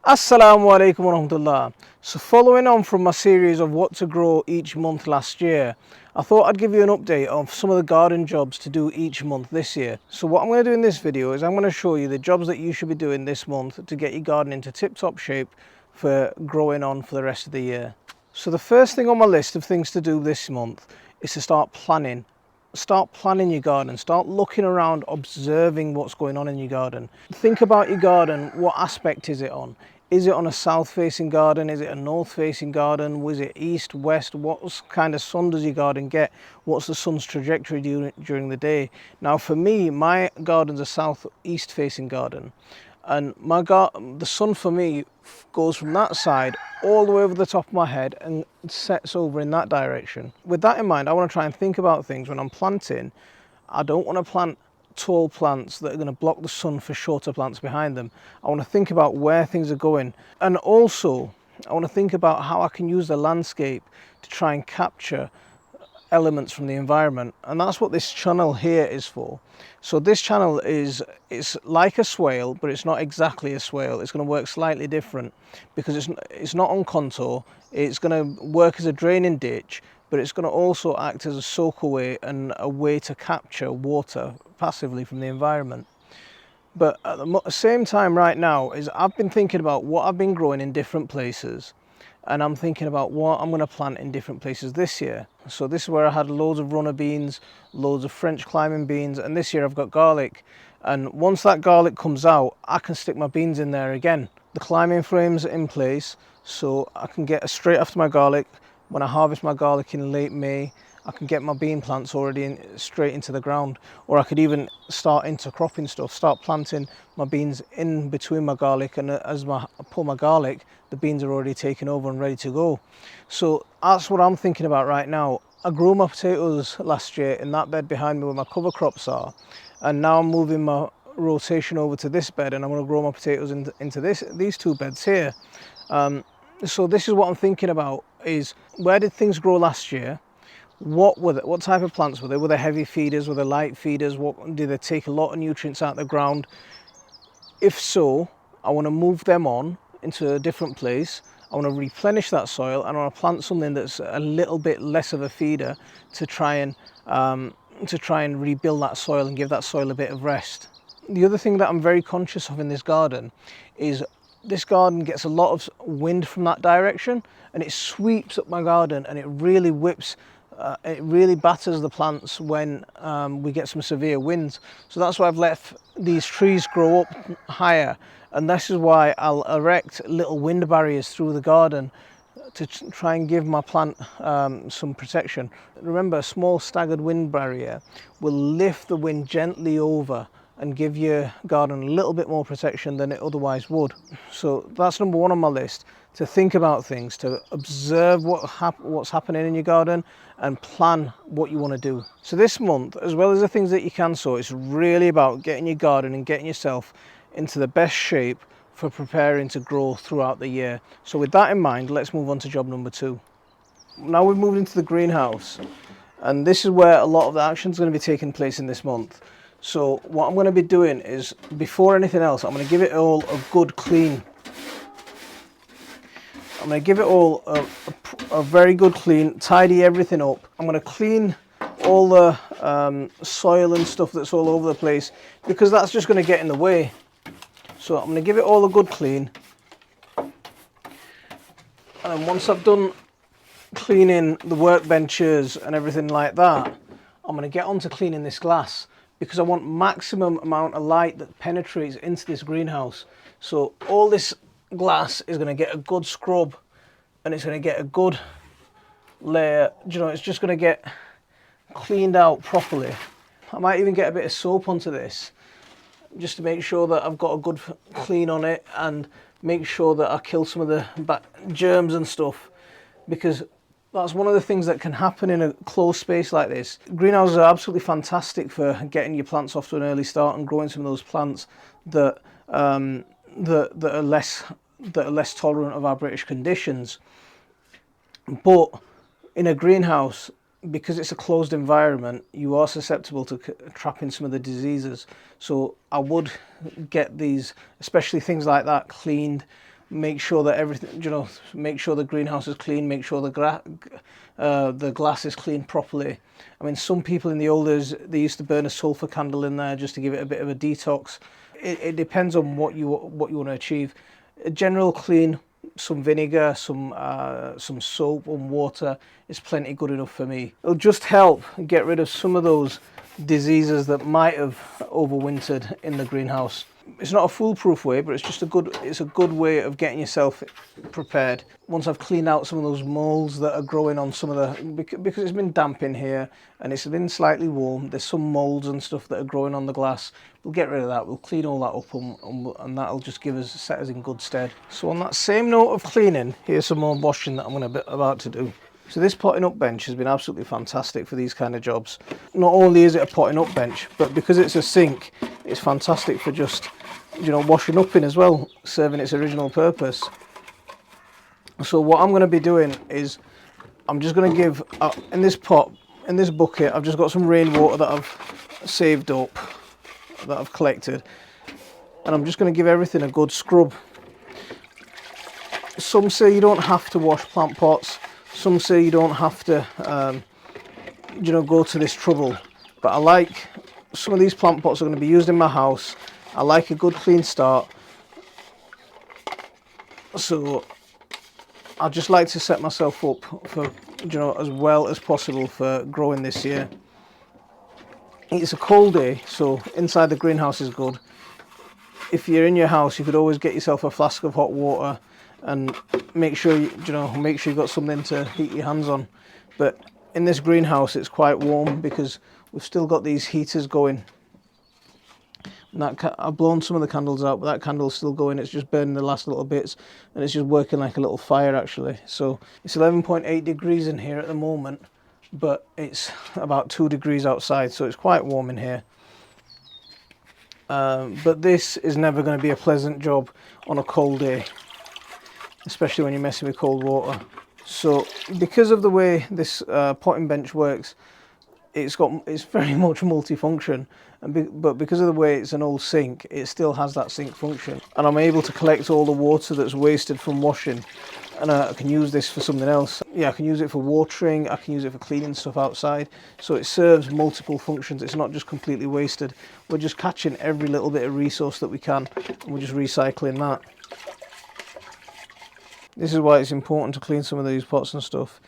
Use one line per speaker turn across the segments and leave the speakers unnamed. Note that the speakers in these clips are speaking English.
Assalamu alaikum warahmatullah. So following on from my series of what to grow each month last year, I thought I'd give you an update of some of the garden jobs to do each month this year. So what I'm going to do in this video is I'm going to show you the jobs that you should be doing this month to get your garden into tip-top shape for growing on for the rest of the year. So the first thing on my list of things to do this month is to start planning. Start planning your garden, start looking around, observing what's going on in your garden. Think about your garden, what aspect is it on? Is it on a south facing garden? Is it a north facing garden? Was it east, west? What kind of sun does your garden get? What's the sun's trajectory during the day? Now for me, my garden's a southeast facing garden, and the sun for me goes from that side all the way over the top of my head and sets over in that direction. With that in mind, I want to try and think about things when I'm planting. I don't want to plant tall plants that are going to block the sun for shorter plants behind them. I want to think about where things are going, and also I want to think about how I can use the landscape to try and capture elements from the environment, and that's what this channel here is for. So this channel it's like a swale, but it's not exactly a swale. It's going to work slightly different because it's not on contour. It's going to work as a draining ditch, but it's going to also act as a soak away and a way to capture water passively from the environment. But at the same time right now is I've been thinking about what I've been growing in different places, and I'm thinking about what I'm going to plant in different places this year. So this is where I had loads of runner beans, loads of French climbing beans, and this year I've got garlic. And once that garlic comes out, I can stick my beans in there again. The climbing frames are in place, so I can get straight after my garlic. When I harvest my garlic in late May, I can get my bean plants already straight into the ground, or I could even start intercropping stuff, start planting my beans in between my garlic, and as I pull my garlic, the beans are already taken over and ready to go. So that's what I'm thinking about right now. I grew my potatoes last year in that bed behind me where my cover crops are, and now I'm moving my rotation over to this bed, and I'm going to grow my potatoes into these two beds here. So this is what I'm thinking about, is where did things grow last year? What type of plants were they? Were they heavy feeders? Were they light feeders? Did they take a lot of nutrients out of the ground? If so, I want to move them on into a different place. I want to replenish that soil, and I want to plant something that's a little bit less of a feeder to try and rebuild that soil and give that soil a bit of rest. The other thing that I'm very conscious of in this garden is this garden gets a lot of wind from that direction, and it sweeps up my garden, and it really it really batters the plants when we get some severe winds. So that's why I've let these trees grow up higher, and this is why I'll erect little wind barriers through the garden to try and give my plant some protection. Remember, a small staggered wind barrier will lift the wind gently over and give your garden a little bit more protection than it otherwise would. So that's number one on my list, to think about things, to observe what's happening in your garden and plan what you want to do. So this month, as well as the things that you can sow, it's really about getting your garden and getting yourself into the best shape for preparing to grow throughout the year. So with that in mind, let's move on to job number 2. Now we've moved into the greenhouse, and this is where a lot of the action is going to be taking place in this month. So what I'm going to be doing is, before anything else, I'm going to give it all a good clean. I'm going to give it all a very good clean, tidy everything up. I'm going to clean all the soil and stuff that's all over the place, because that's just going to get in the way. So I'm going to give it all a good clean. And then once I've done cleaning the workbenches and everything like that, I'm going to get on to cleaning this glass, because I want maximum amount of light that penetrates into this greenhouse. So all this glass is going to get a good scrub, and it's going to get a good layer. You know, it's just going to get cleaned out properly. I might even get a bit of soap onto this, just to make sure that I've got a good clean on it, and make sure that I kill some of the germs and stuff, because that's one of the things that can happen in a closed space like this. Greenhouses are absolutely fantastic for getting your plants off to an early start and growing some of those plants that are less tolerant of our British conditions. But in a greenhouse, because it's a closed environment, you are susceptible to trapping some of the diseases. So I would get these, especially things like that, cleaned make sure that everything, make sure the greenhouse is clean, make sure the glass is cleaned properly. I mean, some people in the old days, they used to burn a sulfur candle in there just to give it a bit of a detox. It depends on what you want to achieve. A general clean, some vinegar, some soap and water is plenty good enough for me. It'll just help get rid of some of those diseases that might have overwintered in the greenhouse. It's not a foolproof way, but it's just a good way of getting yourself prepared. Once I've cleaned out some of those molds that are growing on some of the, because it's been damp in here and it's been slightly warm, there's some molds and stuff that are growing on the glass. We'll get rid of that, we'll clean all that up, and that'll just set us in good stead. So on that same note of cleaning, here's some more washing that I'm about to do. So this potting up bench has been absolutely fantastic for these kind of jobs. Not only is it a potting up bench, but because it's a sink, it's fantastic for just, washing up in as well, serving its original purpose. So what I'm going to be doing is, I'm just going to give, in this bucket, I've just got some rainwater that I've saved up, that I've collected, and I'm just going to give everything a good scrub. Some say you don't have to wash plant pots. Some say you don't have to, go to this trouble. But I like, some of these plant pots are going to be used in my house. I like a good clean start. So I just like to set myself up for, as well as possible for growing this year. It's a cold day, so inside the greenhouse is good. If you're in your house, you could always get yourself a flask of hot water and make sure you've got something to heat your hands on. But in this greenhouse it's quite warm because we've still got these heaters going. And I've blown some of the candles out, but that candle's still going. It's just burning the last little bits, and it's just working like a little fire actually. So it's 11.8 degrees in here at the moment, but it's about 2 degrees outside, so it's quite warm in here. But this is never going to be a pleasant job on a cold day, especially when you're messing with cold water. So because of the way this potting bench works, it's very much multifunction, but because of the way it's an old sink, it still has that sink function, and I'm able to collect all the water that's wasted from washing, and I can use this for something else. Yeah, I can use it for watering, I can use it for cleaning stuff outside, so it serves multiple functions. It's not just completely wasted. We're just catching every little bit of resource that we can, and we're just recycling that. This is why it's important to clean some of these pots and stuff.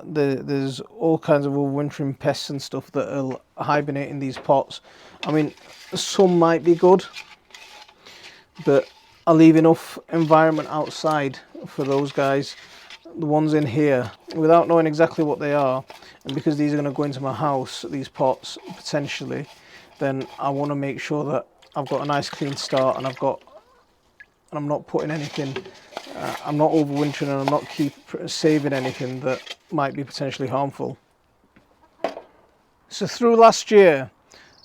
There's all kinds of overwintering pests and stuff that will hibernate in these pots. I mean, some might be good, but I leave enough environment outside for those guys. The ones in here, without knowing exactly what they are, and because these are going to go into my house, these pots potentially, then I want to make sure that I've got a nice clean start, and I'm not putting anything, I'm not overwintering, and I'm not saving anything that might be potentially harmful. So through last year,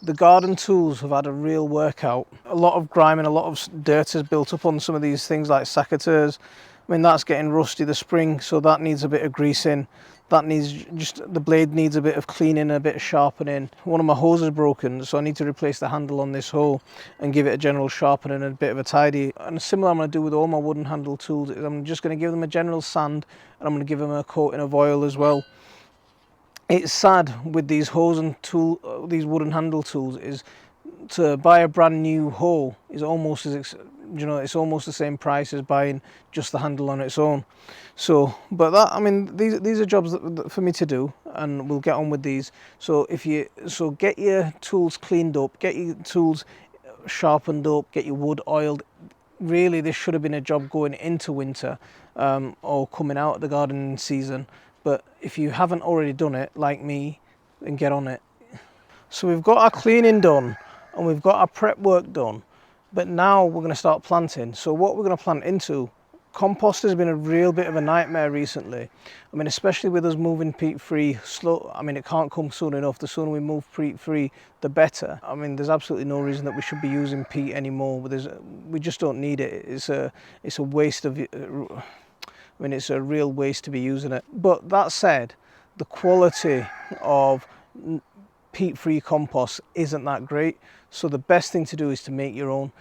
the garden tools have had a real workout. A lot of grime and a lot of dirt has built up on some of these things like secateurs. I mean, that's getting rusty this spring, so that needs a bit of greasing. The blade needs a bit of cleaning, a bit of sharpening. One of my hoses is broken, so I need to replace the handle on this hoe and give it a general sharpening and a bit of a tidy. And similar I'm going to do with all my wooden handle tools. I'm just going to give them a general sand, and I'm going to give them a coating of oil as well. It's sad with these hoes and these wooden handle tools, is to buy a brand new hoe is almost it's almost the same price as buying just the handle on its own. So, but I mean, these are jobs for me to do, and we'll get on with these. So get your tools cleaned up, get your tools sharpened up, get your wood oiled. Really, this should have been a job going into winter or coming out of the gardening season. But if you haven't already done it, like me, then get on it. So we've got our cleaning done, and we've got our prep work done, but now we're going to start planting. So what we're going to plant into, compost has been a real bit of a nightmare recently. I mean, especially with us moving peat-free slow. I mean, it can't come soon enough. The sooner we move peat-free, the better. I mean, there's absolutely no reason that we should be using peat anymore. We just don't need it. It's a waste of. I mean, it's a real waste to be using it. But that said, the quality of peat-free compost isn't that great. So the best thing to do is to make your own.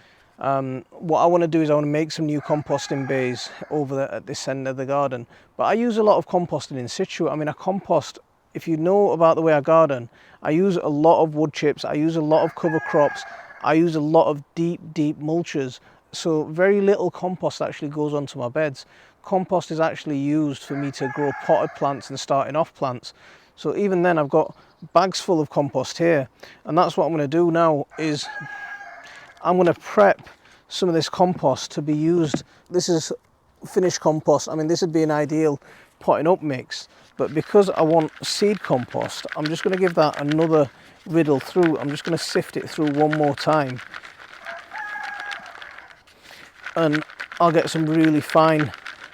What I want to do is I want to make some new composting bays over there at this end of the garden. But I use a lot of composting in situ. I mean, I compost, if you know about the way I garden, I use a lot of wood chips, I use a lot of cover crops, I use a lot of deep mulches. So very little compost actually goes onto my beds. Compost is actually used for me to grow potted plants and starting off plants. So even then I've got bags full of compost here. And that's what I'm going to do now is I'm going to prep some of this compost to be used. This is finished compost. I mean, this would be an ideal potting up mix, but because I want seed compost, I'm just going to give that another riddle through. I'm just going to sift it through one more time, and I'll get some really fine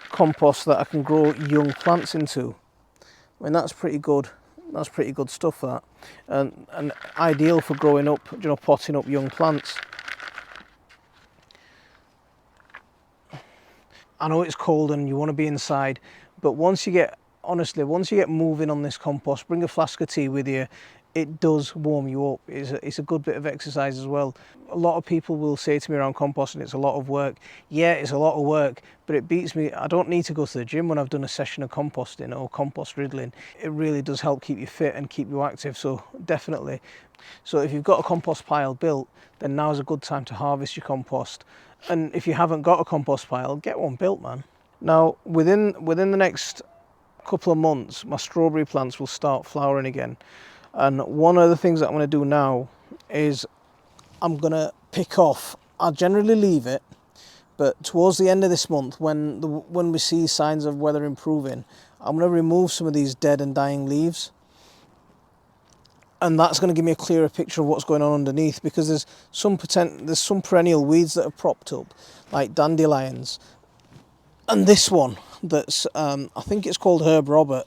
compost that I can grow young plants into. I mean, that's pretty good. That's pretty good stuff, that, and ideal for growing up, you know, potting up young plants. I know it's cold and you want to be inside, but once you get moving on this compost, bring a flask of tea with you. It does warm you up. It's a good bit of exercise as well. A lot of people will say to me around composting, it's a lot of work. Yeah, it's a lot of work, but it beats me. I don't need to go to the gym when I've done a session of composting or compost riddling. It really does help keep you fit and keep you active, so definitely. So if you've got a compost pile built, then now's a good time to harvest your compost. And if you haven't got a compost pile, get one built, man. Now, within the next couple of months, my strawberry plants will start flowering again. And one of the things that I'm going to do now is I'm going to pick off. I generally leave it, but towards the end of this month, when we see signs of weather improving, I'm going to remove some of these dead and dying leaves. And that's going to give me a clearer picture of what's going on underneath, because there's some perennial weeds that have propped up, like dandelions. And this one, that's I think it's called Herb Robert.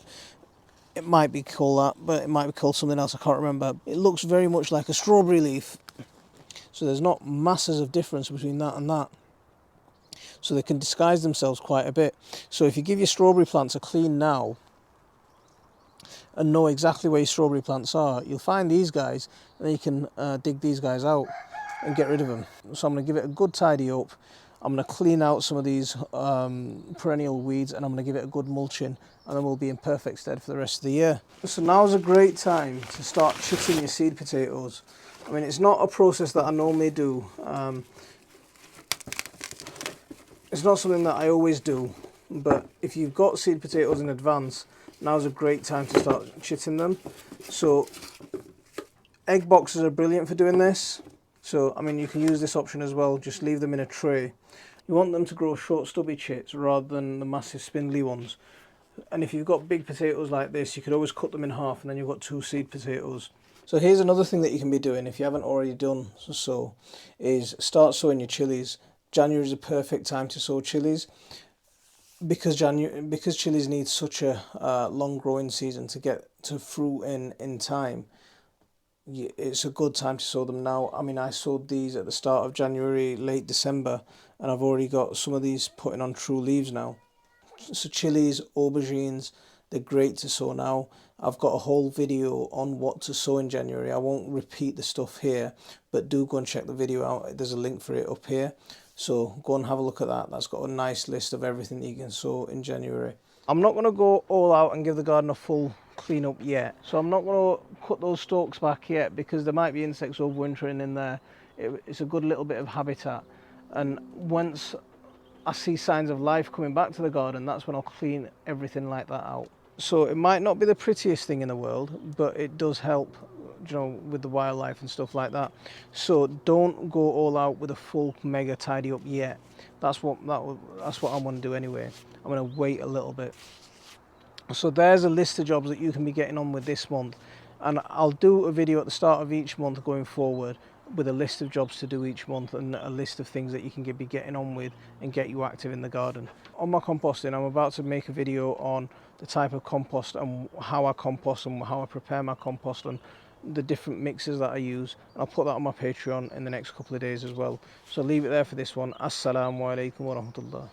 It might be called that, but it might be called something else, I can't remember. It looks very much like a strawberry leaf. So there's not masses of difference between that and that. So they can disguise themselves quite a bit. So if you give your strawberry plants a clean now, and know exactly where your strawberry plants are, you'll find these guys, and then you can dig these guys out and get rid of them. So I'm going to give it a good tidy up. I'm going to clean out some of these perennial weeds, and I'm going to give it a good mulching, and then we'll be in perfect stead for the rest of the year. So now's a great time to start chitting your seed potatoes. I mean, it's not a process that I normally do. It's not something that I always do, but if you've got seed potatoes in advance, now's a great time to start chitting them. So egg boxes are brilliant for doing this. So, I mean, you can use this option as well, just leave them in a tray. You want them to grow short stubby chits rather than the massive spindly ones. And if you've got big potatoes like this, you could always cut them in half, and then you've got 2 seed potatoes. So here's another thing that you can be doing if you haven't already done so, is start sowing your chilies. January is a perfect time to sow chilies. Because chilies need such a long growing season to get to fruit in time, it's a good time to sow them now. I mean, I sowed these at the start of January, late December, and I've already got some of these putting on true leaves now. So chilies, aubergines, they're great to sow now. I've got a whole video on what to sow in January. I won't repeat the stuff here, but do go and check the video out. There's a link for it up here. So go and have a look at that. That's got a nice list of everything that you can sow in January. I'm not going to go all out and give the garden a full clean up yet. So I'm not going to cut those stalks back yet, because there might be insects overwintering in there. It's a good little bit of habitat. And once I see signs of life coming back to the garden, that's when I'll clean everything like that out. So it might not be the prettiest thing in the world, but it does help, you know, with the wildlife and stuff like that. So don't go all out with a full mega tidy up yet. That's what I want to do anyway. I'm going to wait a little bit. So there's a list of jobs that you can be getting on with this month, and I'll do a video at the start of each month going forward with a list of jobs to do each month and a list of things that you can be getting on with and get you active in the garden. On my composting, I'm about to make a video on the type of compost and how I compost and how I prepare my compost and the different mixes that I use. I'll put that on my Patreon in the next couple of days as well. So leave it there for this one. Assalamu alaikum wa rahmatullah.